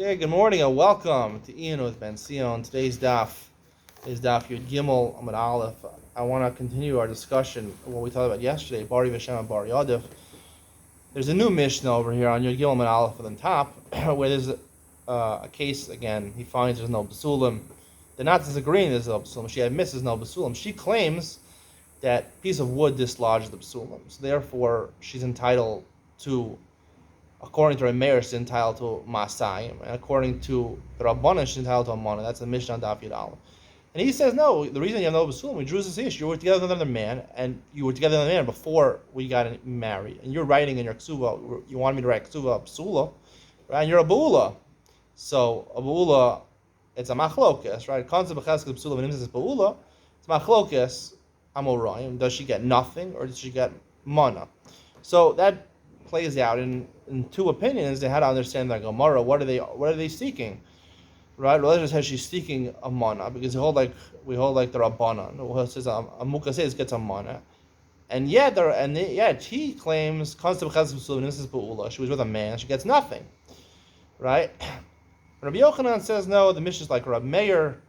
Okay, good morning and welcome to Iyun with Benzion. Today's daf is daf Yud Gimel Amud Aleph. I want to continue our discussion of what we talked about yesterday, Bari V'Shem and Bari Yodif. There's a new Mishnah over here on Yud Gimel Amud Aleph on the top, where there's a case, again, he finds there's no Basulim. They're not disagreeing there's no Basulim. She admits there's no Basulim. She claims that piece of wood dislodged the Basulim. So therefore, she's entitled to, according to her mayor, she's entitled to Masayim, and according to the Rabbanan, she's entitled to Amana. That's the Mishnah on Daf Yud Aleph. And he says, no, the reason you have no Basulim, we drew this issue. You were together with another man, and you were together with another man before we got married. And you're writing in your Kesuba, you wanted me to write Kesuba Psula, right? And you're a Ba'ula. So, a Ba'ula, it's a Machlokas, right? Concept of Chesed Psula, when it says Ba'ula, it's Machlokas, Amorayim. Does she get nothing, or does she get Mana? So, that plays out in two opinions. They had to understand the Gemara. What are they seeking? Right? Religion says she's seeking a mana because we hold like the Rabbanan who says a muka says gets a mana, and yet he claims concept of chesed this is ba'ula. She was with a man, she gets nothing. Right? Rabbi Yochanan says no. The Mishnah is like Rabbi Meir.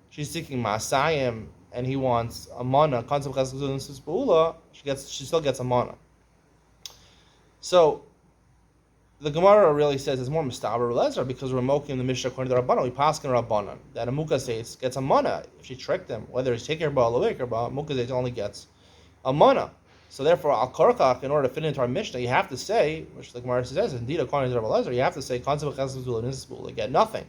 She's seeking masayim, and he wants a mana. Concept of chesed this is ba'ula. She still gets a mana. So the Gemara really says it's more mistaber lezer because we're moking the Mishnah according to the Rabbanan. We pass in Rabbanan that a muka says gets a mana if she tricked him, whether he's taking her ba or her ba. Muka says only gets a mana. So therefore, al korkach, in order to fit into our Mishnah, you have to say, which the Gemara says, indeed according to the Rabbanan, you have to say concept of chesed zul get nothing.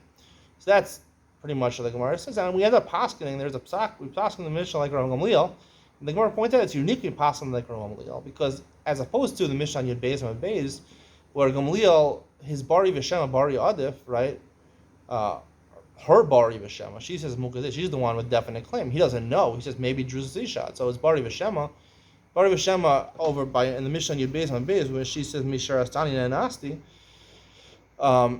So that's pretty much what the Gemara says, and we end up paskening. There's a psak. We pasken the Mishnah like Rav Gamliel. And the Gemara pointed out it's uniquely pasken like Rav Gamliel because as opposed to the Mishnah on Yud Beis and Beis, where Gamliel, his Bari V'Shema, Bari Adif, right? Her Bari V'Shema, she says Mukazeh, she's the one with definite claim. He doesn't know. He says maybe Druz Zishat. So it's Bari V'Shema. Bari V'Shema over in the Mishnah Yud Beis and Beis, where she says Mishar Astani Nanasti.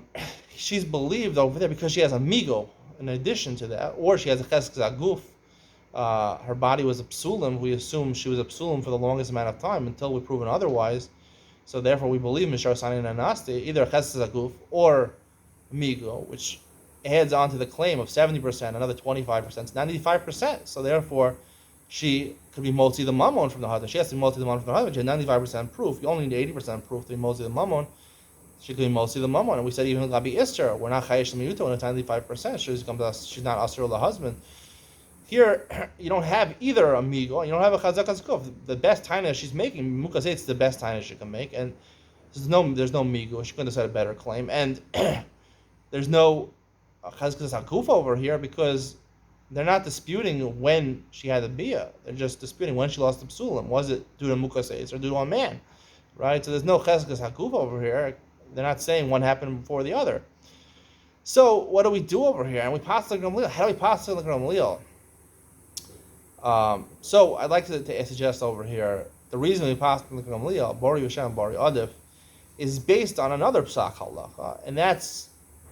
She's believed over there because she has a migo in addition to that, or she has a chesed zaguf. Her body was a psulim. We assume she was a psulim for the longest amount of time until we're proven otherwise. So therefore, we believe Mishar Sani Nanasti, either a Chesed Zaguf or Migo, which adds on to the claim of 70%, another 25%, 95%. So therefore, she could be Motzi the Mammon from the husband. She has to be Motzi the Mammon from the husband. She had 95% proof. You only need 80% proof to be Motzi the Mammon. She could be Motzi the Mammon. And we said even Gabi Ister, we're not Chayesh Miyuta when it's 95%. She's not Asr the husband. Here, you don't have either a migo, and you don't have a chazak hazakuf. The best taina she's making, Muka says it's the best taina she can make, and there's no migo. She couldn't have said a better claim, and there's no chazak hazakuf over here because they're not disputing when she had the bia. They're just disputing when she lost the psulim. Was it due to Muka says or due to a man, right? So there's no chazak hazakuf over here. They're not saying one happened before the other. So what do we do over here? And we pass the Gamliel. How do we pass the Gamliel? So I'd like to suggest over here the reason we pass from the Gamliel, Bari Yoshem, Bari Adif, is based on another psak halacha, and that's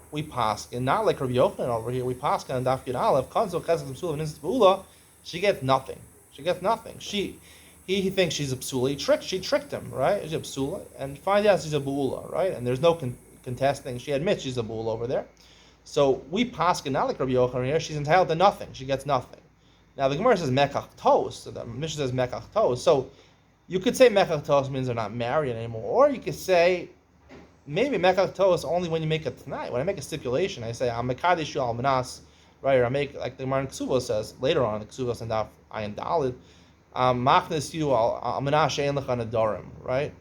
we pass, and not like Rabbi Yochanan over here. We pass on Daf Yud Aleph, Kanzo Chesed Psula and Ba'ula. She gets nothing. She gets nothing. He thinks she's a psula. She tricked him, right? She's a psula, and find out she's a Ba'ula, right? And there's no contesting. She admits she's a Ba'ula over there. So we pass, not like Rabbi Yochanan here. She's entitled to nothing. She gets nothing. Now the Gemara says mekach tos, so the Mishnah says mekach tos. So you could say mekach tos means they're not married anymore, or you could say maybe mekach tos only when you make a tonight. When I make a stipulation, I say I'm mekadesh al manas, right? Or I make like the Gemara in Kesubos says later on in Kesubos and Daf Ayin Dalid, machnes you al manas she'en lecha nedarim, right?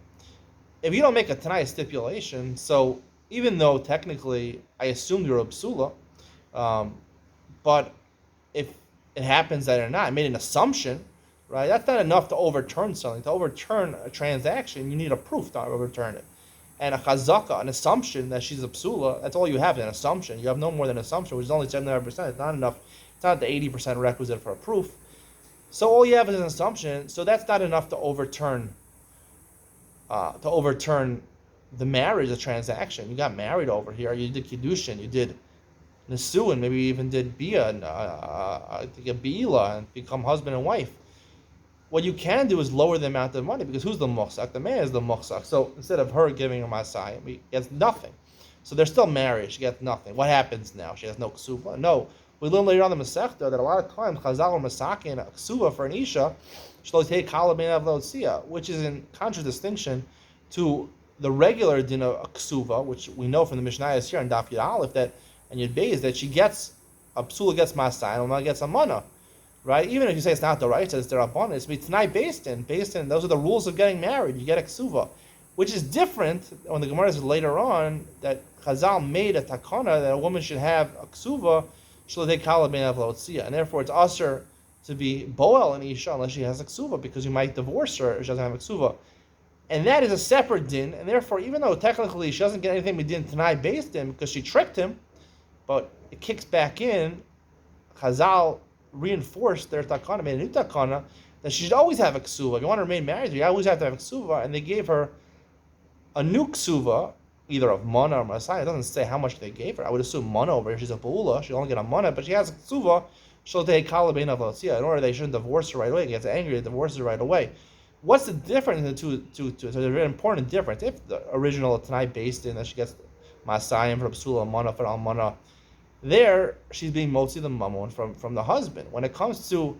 If you don't make a tonight stipulation, so even though technically I assumed you're a psula, but if it happens that or not, I made an assumption, right? That's not enough to overturn something. To overturn a transaction, you need a proof to overturn it. And a chazaka, an assumption that she's a psula, that's all you have, an assumption. You have no more than an assumption, which is only 75%. It's not enough. It's not the 80% requisite for a proof. So all you have is an assumption. So that's not enough to overturn the marriage, the transaction. You got married over here. You did kiddushin. You did Nesuin, maybe you even did Bia and Beila and become husband and wife. What you can do is lower the amount of money because who's the muhsak? The man is the muhsak. So instead of her giving her masai, he gets nothing. So they're still married. She gets nothing. What happens now? She has no ksuba? No. We learn later on in the Masechta that a lot of times Chazal or Masakin a ksuba for an isha, which is in contradistinction to the regular din of ksuba, which we know from the Mishnah is here in Daf Yud Aleph that and Yud Beis that she gets a psula gets masai and a gets a mana, right? Even if you say it's not the right, it's the rabbanon. It's tonight based in. Those are the rules of getting married. You get a ksuba, which is different when the Gemara is later on that Chazal made a takana that a woman should have a ksuva and therefore it's usher to be boel in isha unless she has a ksuva because you might divorce her if she doesn't have a ksuva. And that is a separate din, and therefore, even though technically she doesn't get anything we did tonight based in because she tricked him, but it kicks back in, Chazal reinforced their takana, made a new takana, that she should always have a ksuva. If you want to remain married, you always have to have a ksuva, and they gave her a new ksuva, either of mana or masai. It doesn't say how much they gave her. I would assume mana over here. She's a buula. She'll only get a mana, but she has a ksuva. She'll take kalabein of lotzia. In order they shouldn't divorce her right away. He gets angry, they divorce her right away. What's the difference in the two? So there's a very important difference. If the original tonight based in that she gets masayim from psula mana for almana, there she's being motzi the mammon from the husband. When it comes to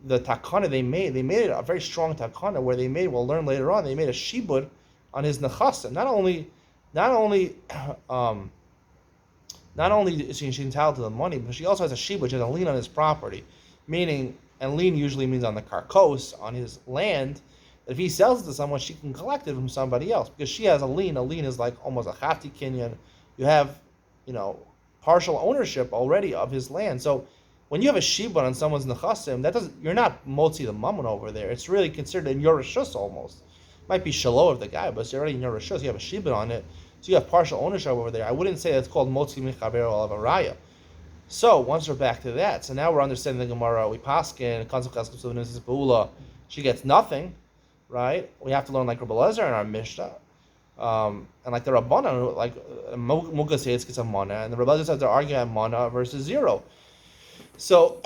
the takana they made it a very strong takana where we'll learn later on, they made a shibud on his nechasa. Not only is she entitled to the money, but she also has a shibud, which has a lien on his property, meaning. And lien usually means on the karkos, on his land. If he sells it to someone, she can collect it from somebody else because she has a lien. A lien is like almost a chati kinyan. You have, partial ownership already of his land. So when you have a shibud on someone's nechasim, you're not motzi the mammon over there. It's really considered in your rishus almost. It might be shalo of the guy, but it's already in your rishus. You have a shibud on it, so you have partial ownership over there. I wouldn't say it's called motzi michaber al avaraya. So once we're back to that, so now we're understanding the Gemara. We paskin she gets nothing, right? We have to learn like Rabbi Lezer in our Mishnah, and like the Rabbanan, like Muga says gets a mana, and the Rabbi Lezer says they're arguing at mana versus 0. So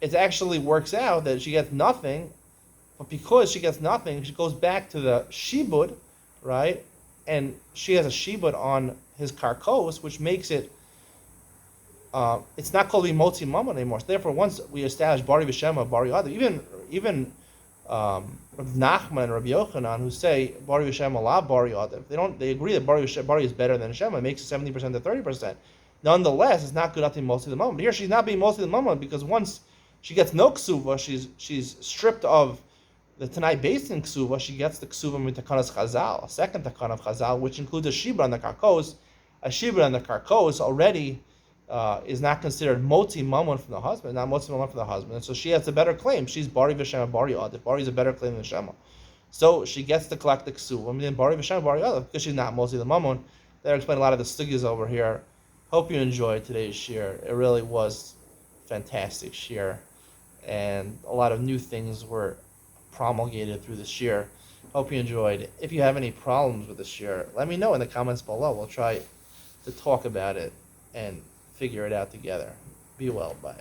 it actually works out that she gets nothing, but because she gets nothing, she goes back to the shibud, right? And she has a shibud on his karkos, which makes it. It's not called motzi mammon anymore. So therefore, once we establish bari v'shema, bari other, even Rav Nachman and Rabbi Yochanan who say bari v'shema la bari other, they agree that bari is better than shema. It makes it 70% to 30%. Nonetheless, it's not good enough to be motzi the mammon. But here, she's not being motzi the mammon because once she gets no ksuva, she's stripped of the Tanai based in ksuva. She gets the ksuva with Takanos Chazal, a second Takan of Chazal, which includes a shibud on the karkos. A shibud on the karkos already. Is not considered motzi mammon from the husband, not motzi mammon from the husband, and so she has a better claim. She's bari v'shema bari adif. Bari is a better claim than shema, so she gets to collect the ksuv. I mean, bari v'shema bari adif because she's not motzi the mammon. They explain a lot of the sugyas over here. Hope you enjoyed today's shir. It really was fantastic shir, and a lot of new things were promulgated through the shir. Hope you enjoyed. If you have any problems with the shir, let me know in the comments below. We'll try to talk about it and figure it out together. Be well. Bye.